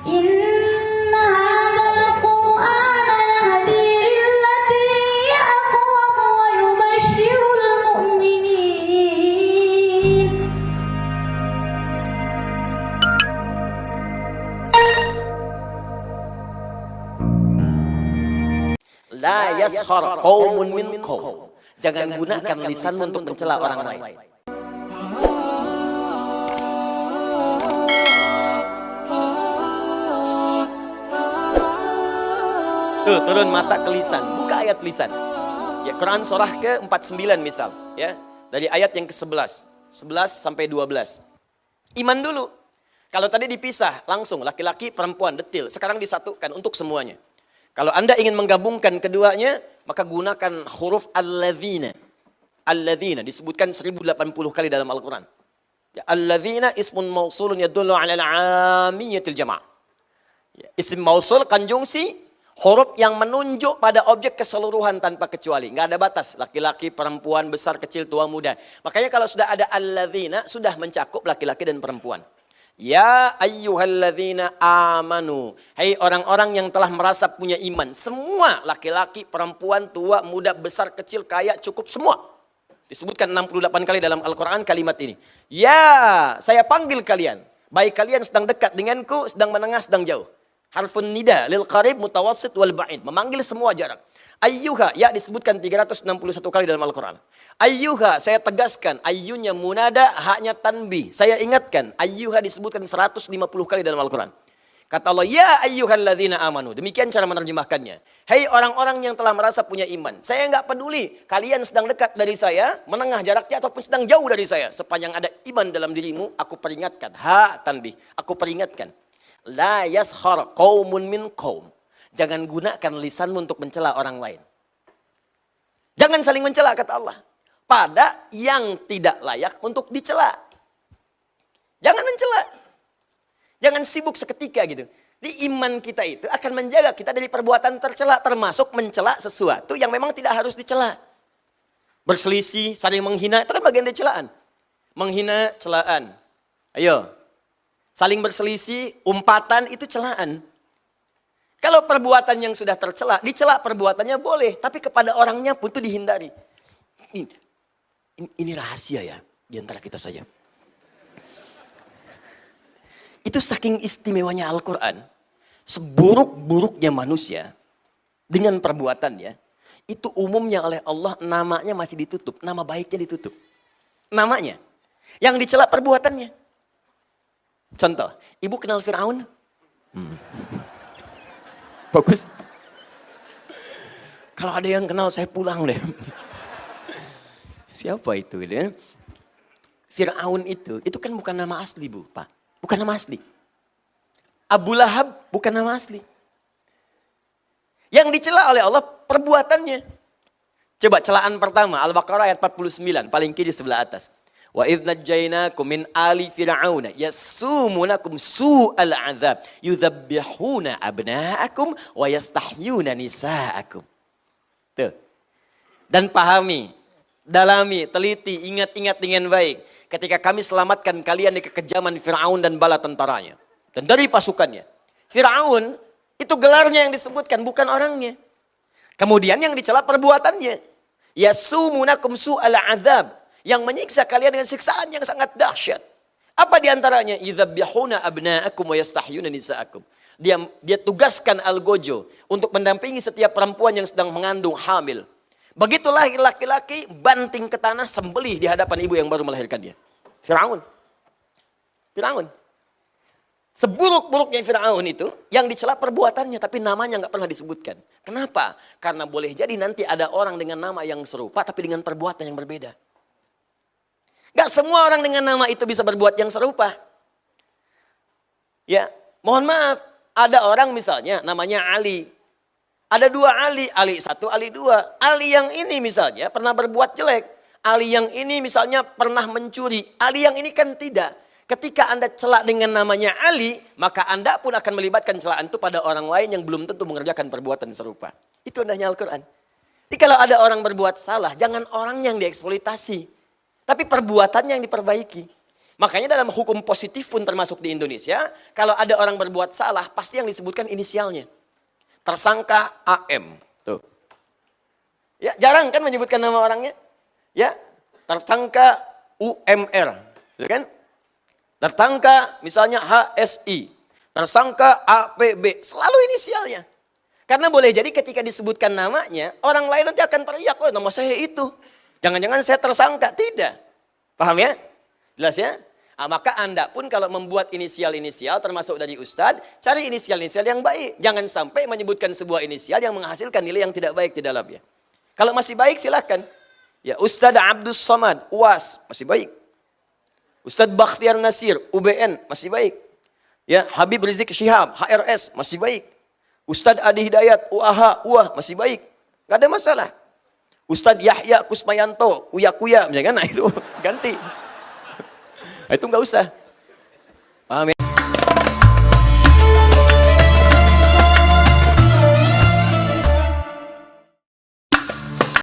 Inna hadzal Qur'ana yahdi lillati hiya aqwam wa yubashshirul mu'minin. La yaskhar qaumun min qaum. Jangan gunakan lisanmu untuk mencela orang lain. Tuh, turun mata ke lisan, buka ayat lisan. Ya, Quran surah ke-49 misal, ya. Dari ayat yang ke-11, 11 sampai 12. Iman dulu. Kalau tadi dipisah langsung laki-laki, perempuan, detil. Sekarang disatukan untuk semuanya. Kalau Anda ingin menggabungkan keduanya, maka gunakan huruf alladzina. Alladzina disebutkan 1080 kali dalam Al-Quran. Ya, alladzina ismun mausulun yadullu ala al-'amiyatil jama'. Ya, isim mausul konjungsi, huruf yang menunjuk pada objek keseluruhan tanpa kecuali. Nggak ada batas, laki-laki, perempuan, besar, kecil, tua, muda. Makanya kalau sudah ada alladzina, sudah mencakup laki-laki dan perempuan. Ya ayyuhalladzina amanu. Hai orang-orang yang telah merasa punya iman. Semua laki-laki, perempuan, tua, muda, besar, kecil, kaya, cukup semua. Disebutkan 68 kali dalam Al-Quran kalimat ini. Ya, saya panggil kalian. Baik kalian sedang dekat denganku, sedang menengah, sedang jauh. Harfun nida lil qarib mutawassit wal ba'id. Memanggil semua jarak. Ayyuha, ya disebutkan 361 kali dalam Al-Quran. Ayyuha, saya tegaskan. Ayyunya munada, haknya tanbih. Saya ingatkan. Ayyuha disebutkan 150 kali dalam Al-Quran. Kata Allah, ya ayyuhalladzina amanu. Demikian cara menerjemahkannya. Hei orang-orang yang telah merasa punya iman. Saya nggak peduli. Kalian sedang dekat dari saya, menengah jaraknya, ataupun sedang jauh dari saya. Sepanjang ada iman dalam dirimu, aku peringatkan. Ha tanbih, aku peringatkan. La yaskhar qaumun min qaum. Jangan gunakan lisanmu untuk mencela orang lain. Jangan saling mencela, kata Allah. Pada yang tidak layak untuk dicela. Jangan mencela. Jangan sibuk seketika gitu. Di iman kita itu akan menjaga kita dari perbuatan tercela. Termasuk mencela sesuatu yang memang tidak harus dicela. Berselisih, saling menghina, itu kan bagian dari celaan. Menghina, celaan. Ayo. Saling berselisih, umpatan, itu celaan. Kalau perbuatan yang sudah tercela, dicela perbuatannya boleh. Tapi kepada orangnya pun itu dihindari. Ini rahasia ya, di antara kita saja. Itu saking istimewanya Al-Quran. Seburuk-buruknya manusia, dengan perbuatannya, itu umumnya oleh Allah namanya masih ditutup. Nama baiknya ditutup. Namanya. Yang dicela perbuatannya. Contoh, ibu kenal Fir'aun? Bagus. Kalau ada yang kenal saya pulang deh. Siapa itu? Ya? Fir'aun itu kan bukan nama asli Bu, Pak. Bukan nama asli. Abu Lahab bukan nama asli. Yang dicela oleh Allah perbuatannya. Coba celaan pertama, Al-Baqarah ayat 49, paling kiri sebelah atas. Wa idh najjaynakum min ali fir'auna yasumunakum su'al 'adzab yudzabbihuna abna'akum wa yastahyuna nisa'akum. Tuh. Dan pahami, dalami, teliti, ingat-ingat dengan baik. Ketika kami selamatkan kalian dari kekejaman Fir'aun dan bala tentaranya. Dan dari pasukannya. Fir'aun itu gelarnya yang disebutkan, bukan orangnya. Kemudian yang dicela perbuatannya. Yasumunakum su'al 'adzab. Yang menyiksa kalian dengan siksaan yang sangat dahsyat. Apa diantaranya? Yudzabbihuna abna'akum wa yastahyuna nisa'akum. Dia tugaskan algojo untuk mendampingi setiap perempuan yang sedang mengandung hamil. Begitulah laki-laki banting ke tanah sembelih di hadapan ibu yang baru melahirkan dia. Fir'aun. Fir'aun. Seburuk-buruknya Fir'aun itu yang dicela perbuatannya tapi namanya nggak pernah disebutkan. Kenapa? Karena boleh jadi nanti ada orang dengan nama yang serupa tapi dengan perbuatan yang berbeda. Gak semua orang dengan nama itu bisa berbuat yang serupa. Ya, mohon maaf. Ada orang misalnya namanya Ali. Ada dua Ali. Ali satu, Ali dua. Ali yang ini misalnya pernah berbuat jelek. Ali yang ini misalnya pernah mencuri. Ali yang ini kan tidak. Ketika Anda celak dengan namanya Ali, maka Anda pun akan melibatkan celaan itu pada orang lain yang belum tentu mengerjakan perbuatan serupa. Itu indahnya Al-Quran. Jadi kalau ada orang berbuat salah, jangan orang yang dieksploitasi. Tapi perbuatannya yang diperbaiki. Makanya dalam hukum positif pun termasuk di Indonesia, kalau ada orang berbuat salah, pasti yang disebutkan inisialnya. Tersangka AM. Tuh. Ya, jarang kan menyebutkan nama orangnya? Ya, tersangka UMR. Ya kan? Tersangka misalnya HSI. Tersangka APB. Selalu inisialnya. Karena boleh jadi ketika disebutkan namanya, orang lain nanti akan teriak, oh nama saya itu. Jangan-jangan saya tersangka. Tidak. Paham ya? Jelas ya? Nah, maka Anda pun kalau membuat inisial-inisial termasuk dari Ustadz, cari inisial-inisial yang baik. Jangan sampai menyebutkan sebuah inisial yang menghasilkan nilai yang tidak baik di dalamnya. Kalau masih baik silakan. Ya, Ustadz Abdus Somad, UAS, masih baik. Ustadz Bakhtiar Nasir, UBN, masih baik. Ya, Habib Rizik Syihab, HRS, masih baik. Ustadz Adi Hidayat, UAH, UAH, masih baik. Gak ada masalah. Ustadz Yahya Kusmayanto, Uya Kuya, misalkan, nah itu ganti. Itu nggak usah.